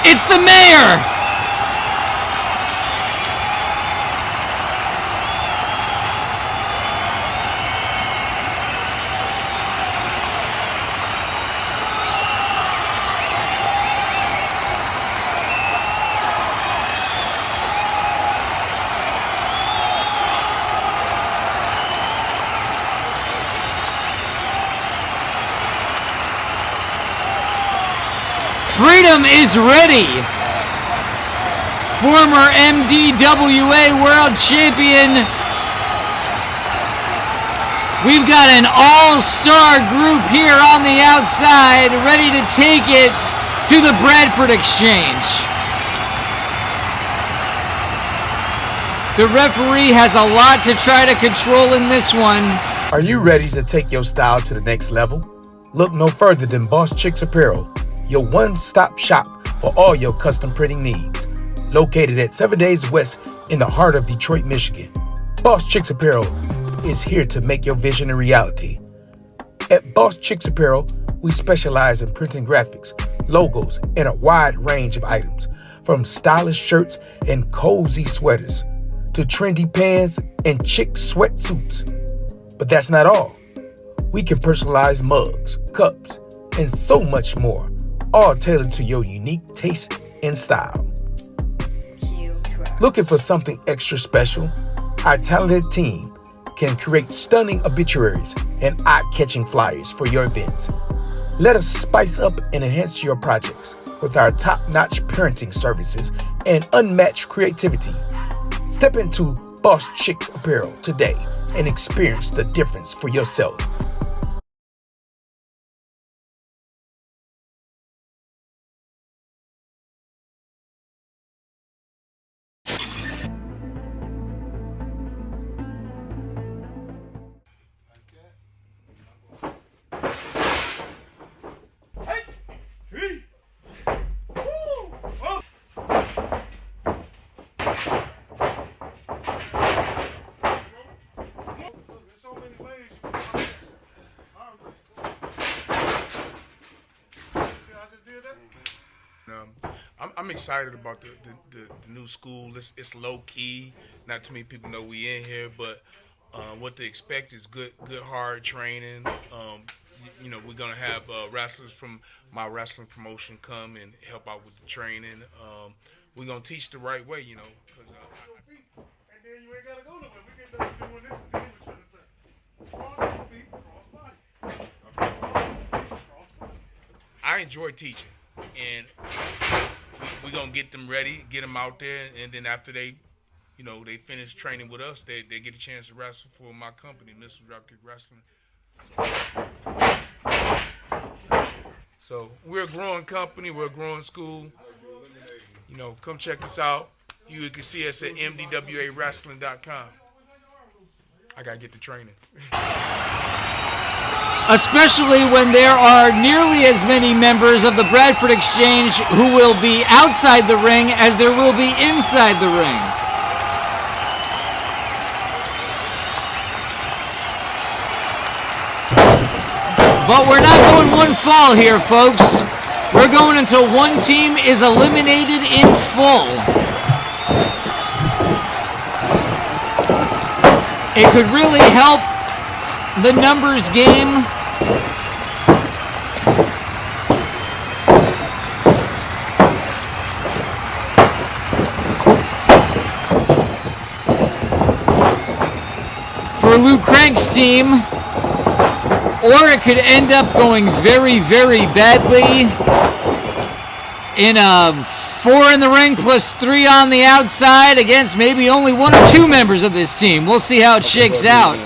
It's the mayor! Freedom is ready. Former MDWA World Champion. We've got an all-star group here on the outside, ready to take it to the Bradford Exchange. The referee has a lot to try to control in this one. Are you ready to take your style to the next level? Look no further than Boss Chicks Apparel, your one-stop shop for all your custom printing needs. Located at 7 Days West in the heart of Detroit, Michigan. Boss Chicks Apparel is here to make your vision a reality. At Boss Chicks Apparel, we specialize in printing graphics, logos, and a wide range of items, from stylish shirts and cozy sweaters to trendy pants and chic sweatsuits. But that's not all. We can personalize mugs, cups, and so much more, all tailored to your unique taste and style. Looking for something extra special? Our talented team can create stunning obituaries and eye-catching flyers for your events. Let us spice up and enhance your projects with our top-notch parenting services and unmatched creativity. Step into Boss Chicks Apparel today and experience the difference for yourself. I'm excited about the new school. It's low key. Not too many people know we in here, but what to expect is good hard training. We're gonna have wrestlers from my wrestling promotion come and help out with the training. We're gonna teach the right way, and then you ain't gotta go nowhere. We get done doing this and then we're trying to feet, cross body. I enjoy teaching, and we're going to get them ready, get them out there, and then after they finish training with us, they get a chance to wrestle for my company, Mr. Dropkick Wrestling. So we're a growing company, we're a growing school. Come check us out. You can see us at MDWAWrestling.com. I got to get the training. Especially when there are nearly as many members of the Bradford Exchange who will be outside the ring as there will be inside the ring. But we're not going one fall here, folks. We're going until one team is eliminated in full. It could really help the numbers game. For Lou Crank's team, or it could end up going very, very badly in a 4 in the ring plus 3 on the outside against maybe only 1 or 2 members of this team. We'll see how it shakes out.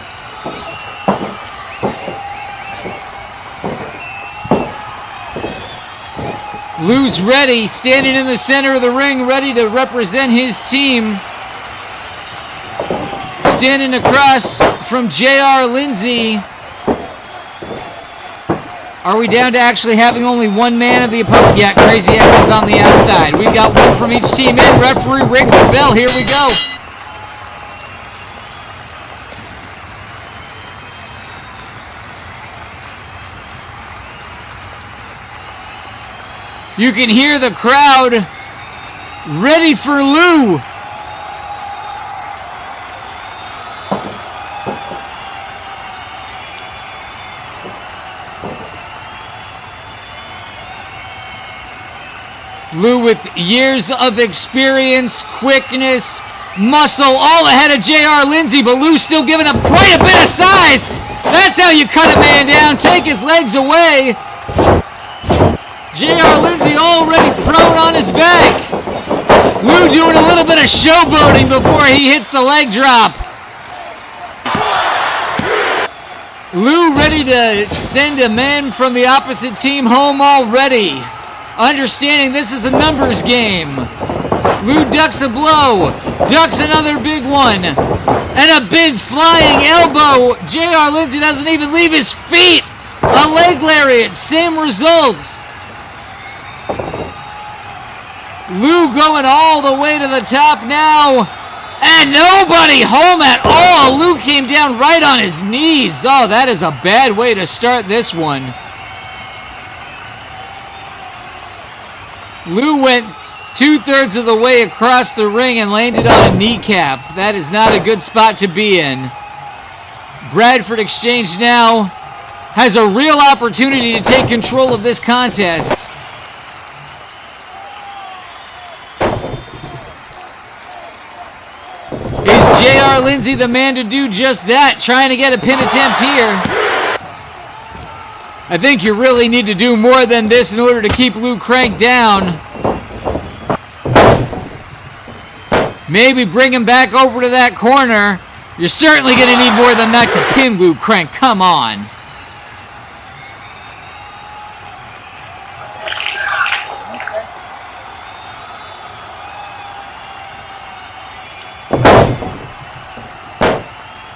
Lou's ready, standing in the center of the ring, ready to represent his team. Standing across from J.R. Lindsay. Are we down to actually having only one man of the opponent? Yeah, Crazy X is on the outside. We've got one from each team in. Referee rings the bell. Here we go. You can hear the crowd ready for Lou. Lou with years of experience, quickness, muscle, all ahead of J.R. Lindsay, but Lou's still giving up quite a bit of size. That's how you cut a man down, take his legs away. J.R. Lindsay already prone on his back. Lou doing a little bit of showboating before he hits the leg drop. Lou ready to send a man from the opposite team home already. Understanding this is a numbers game. Lou ducks a blow, ducks another big one, and a big flying elbow. J.R. Lindsay doesn't even leave his feet. A leg lariat, same result. Lou going all the way to the top now, and nobody home at all. Lou came down right on his knees. Oh, that is a bad way to start this one. Lou went 2/3 of the way across the ring and landed on a kneecap. That is not a good spot to be in. Bradford Exchange now has a real opportunity to take control of this contest. Is J.R. Lindsay the man to do just that? Trying to get a pin attempt here. I think you really need to do more than this in order to keep Lou Crank down. Maybe bring him back over to that corner. You're certainly going to need more than that to pin Luke Crank. Come on.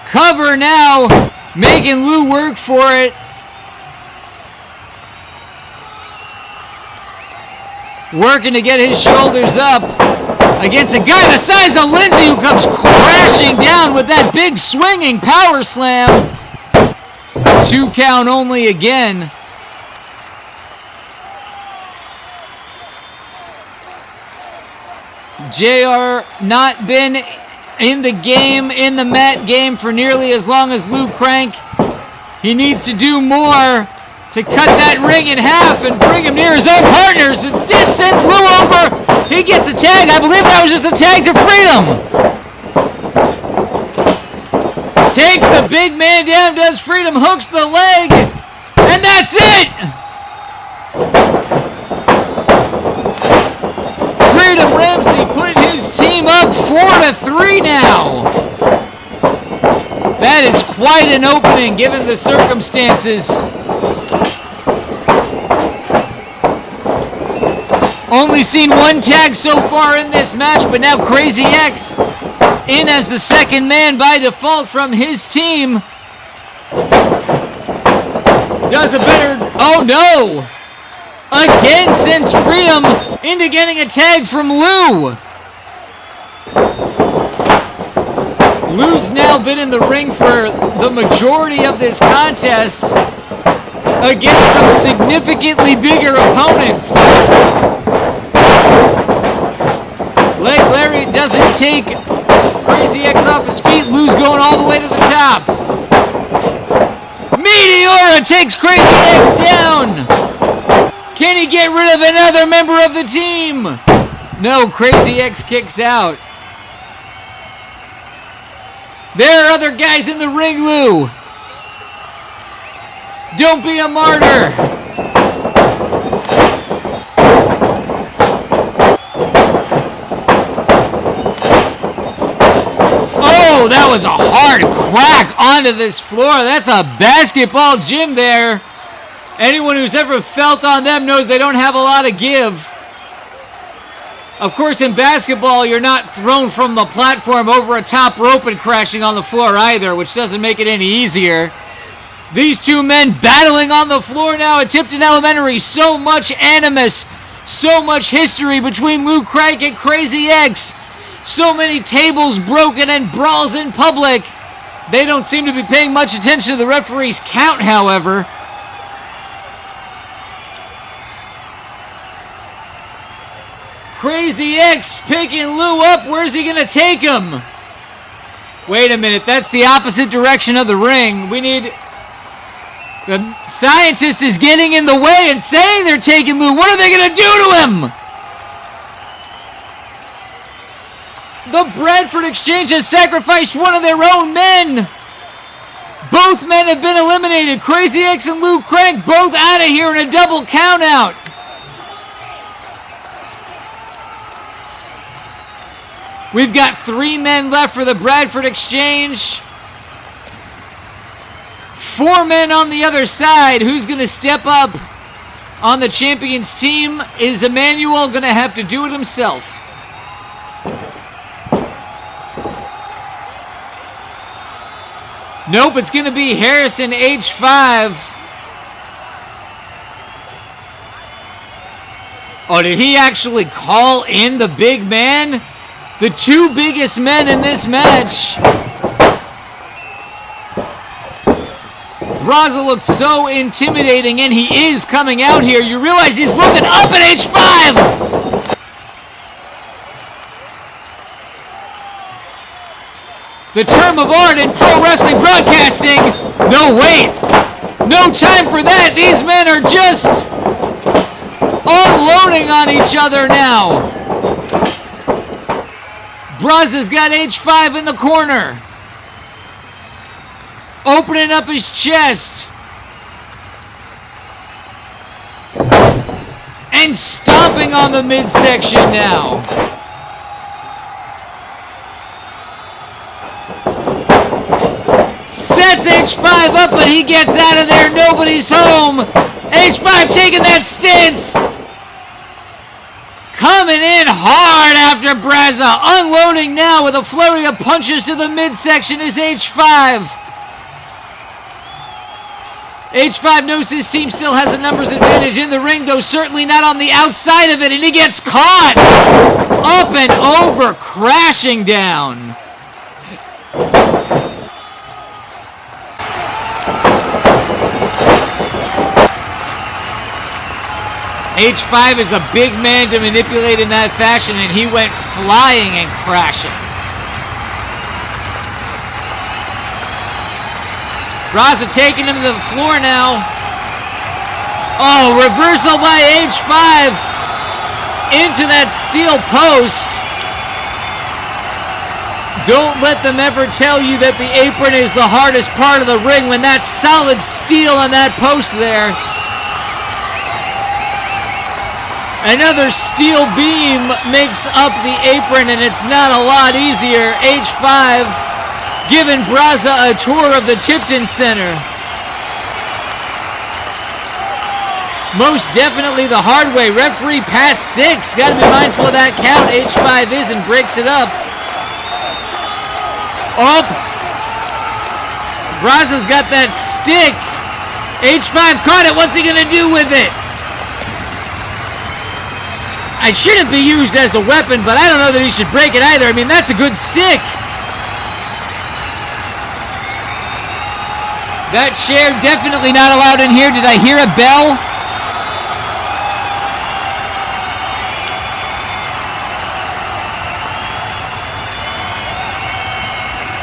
Cover now, making Lou work for it. Working to get his shoulders up against a guy the size of Lindsay who comes crashing down with that big swinging power slam. 2 count only again. JR not been in the game, in the mat game for nearly as long as Lou Crank. He needs to do more to cut that ring in half and bring him near his own partners. Instead, sends Lou over. He gets a tag. I believe that was just a tag to Freedom. Takes the big man down, does Freedom, hooks the leg, and that's it! Freedom Ramsey putting his team up 4-3 now. That is quite an opening given the circumstances. Only seen 1 tag so far in this match, but now Crazy X in as the second man by default from his team. Does a better... Oh no! Again sends Freedom into getting a tag from Lou. Lou's now been in the ring for the majority of this contest against some significantly bigger opponents. Leg Larry doesn't take Crazy X off his feet. Lou's going all the way to the top. Meteora takes Crazy X down. Can he get rid of another member of the team? No, Crazy X kicks out. There are other guys in the ring, Lou. Don't be a martyr. Oh, that was a hard crack onto this floor. That's a basketball gym there. Anyone who's ever felt on them knows they don't have a lot of give. Of course, in basketball, you're not thrown from the platform over a top rope and crashing on the floor either, which doesn't make it any easier. These two men battling on the floor now at Tipton Elementary. So much animus, so much history between Lou Crank and Crazy X. So many tables broken and brawls in public. They don't seem to be paying much attention to the referee's count, however. Crazy X picking Lou up. Where's he going to take him? Wait a minute. That's the opposite direction of the ring. We need... The scientist is getting in the way and saying they're taking Lou. What are they going to do to him? The Bradford Exchange has sacrificed one of their own men. Both men have been eliminated. Crazy X and Lou Crank both out of here in a double count out. We've got 3 men left for the Bradford Exchange. 4 men on the other side. Who's going to step up on the champions team? Is Emmanuel going to have to do it himself? Nope, it's going to be Harrison, H5. Oh, did he actually call in the big man? The 2 biggest men in this match. Braza looked so intimidating, and he is coming out here. You realize he's looking up at H5! The term of art in pro wrestling broadcasting. No, wait. No time for that. These men are just unloading on each other now. Braza's got H5 in the corner. Opening up his chest. And stomping on the midsection now. sets H5 up, but he gets out of there. Nobody's home. H5 taking that stance. Coming in hard after Braza. Unloading now with a flurry of punches to the midsection is H5. H5 knows his team still has a numbers advantage in the ring, though certainly not on the outside of it, and he gets caught. Up and over, crashing down. H5 is a big man to manipulate in that fashion, and he went flying and crashing. Braza taking him to the floor now. Oh, reversal by H5 into that steel post. Don't let them ever tell you that the apron is the hardest part of the ring when that's solid steel on that post there. Another steel beam makes up the apron, and it's not a lot easier. H5 giving Braza a tour of the Tipton Center. Most definitely the hard way. Referee past 6. Got to be mindful of that count. H5 is and breaks it up. Up. Braza's got that stick. H5 caught it. What's he going to do with it? It shouldn't be used as a weapon, but I don't know that he should break it either. I mean, that's a good stick. That chair definitely not allowed in here. Did I hear a bell?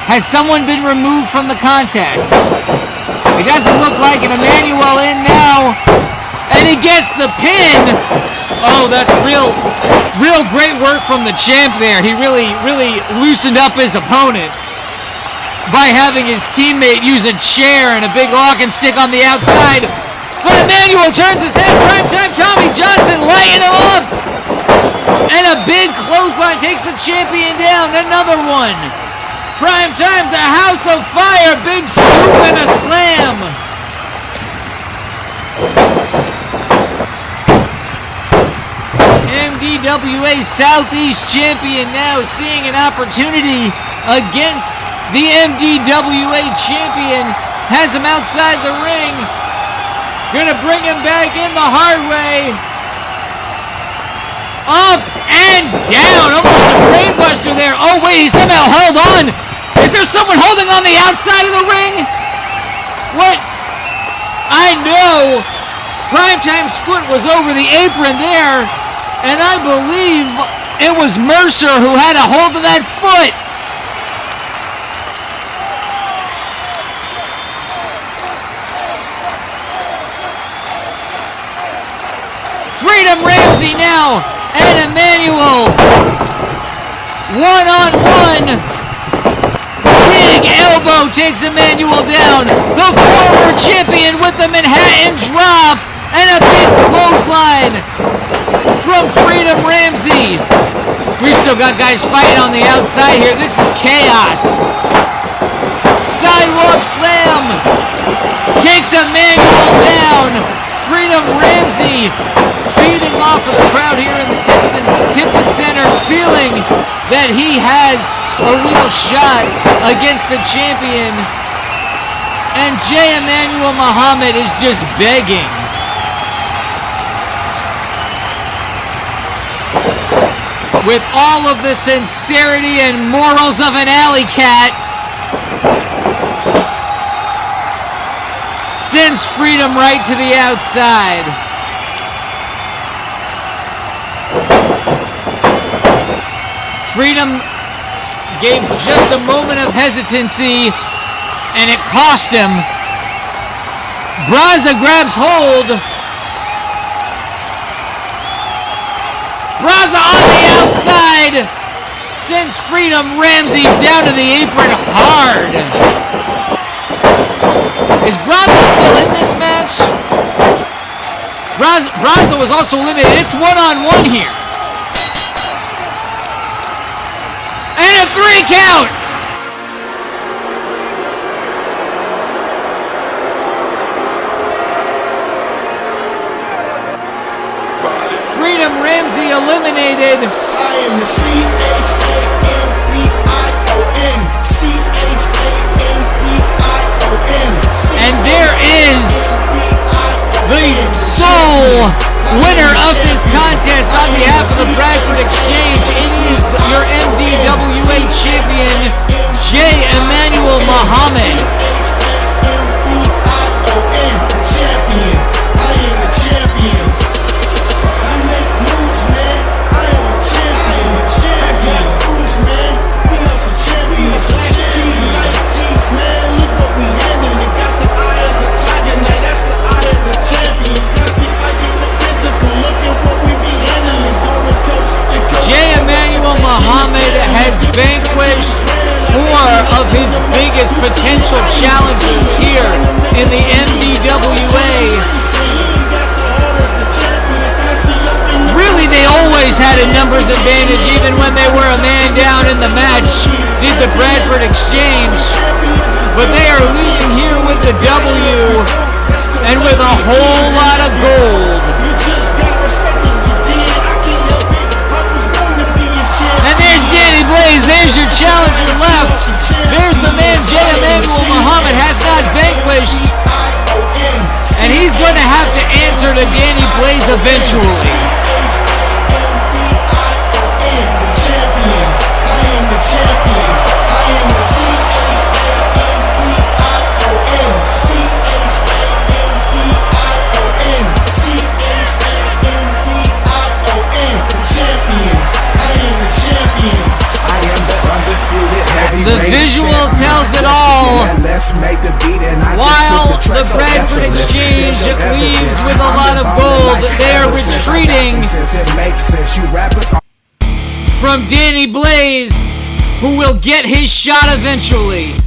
Has someone been removed from the contest? It doesn't look like it. Emmanuel in now. And he gets the pin. Oh, that's real great work from the champ there. He really loosened up his opponent by having his teammate use a chair and a big walking stick on the outside. But Emmanuel turns his head. Primetime Tommy Johnson lighting him up. And a big clothesline takes the champion down. Another one. Primetime's a house of fire. Big scoop and a slam. MDWA Southeast champion now seeing an opportunity against the MDWA champion. Has him outside the ring. Gonna bring him back in the hard way. Up and down. Almost a brainbuster there. Oh wait, he somehow held on. Is there someone holding on the outside of the ring? What? I know Primetime's foot was over the apron there. And I believe it was Mercer who had a hold of that foot. Freedom Ramsey now and Emmanuel. One-on-one. Big elbow takes Emmanuel down. The former champion with the Manhattan drop. And a big clothesline from Freedom Ramsey. We've still got guys fighting on the outside here. This is chaos. Sidewalk slam. Takes Emmanuel down. Freedom Ramsey feeding off of the crowd here in the Tipton Center, feeling that he has a real shot against the champion. And Emmanuel Muhammad is just begging. With all of the sincerity and morals of an alley cat, sends Freedom right to the outside. Freedom gave just a moment of hesitancy, and it cost him. Braza grabs hold. Braza on the outside sends Freedom Ramsey down to the apron hard. Is Braza still in this match? Braza was also eliminated. It's one-on-one here. And a 3 count. eliminated. I am the CHAMPION. CHAMPION. And there is the sole winner of this contest on behalf of the Bradford Exchange. It is your MDWA champion, JEMMANUEL Muhammad. Muhammad has vanquished 4 of his biggest potential challenges here in the MDWA. Really, they always had a numbers advantage, even when they were a man down in the match, did the Bradford Exchange. But they are leaving here with the W and with a whole lot of gold. And there's Danny Blaze, there's your challenger left. There's the man JEMMANUEL Muhammad has not vanquished. And he's going to have to answer to Danny Blaze eventually. The visual tells it all. While the Bradford Exchange leaves with a lot of gold, they are retreating from Danny Blaze, who will get his shot eventually.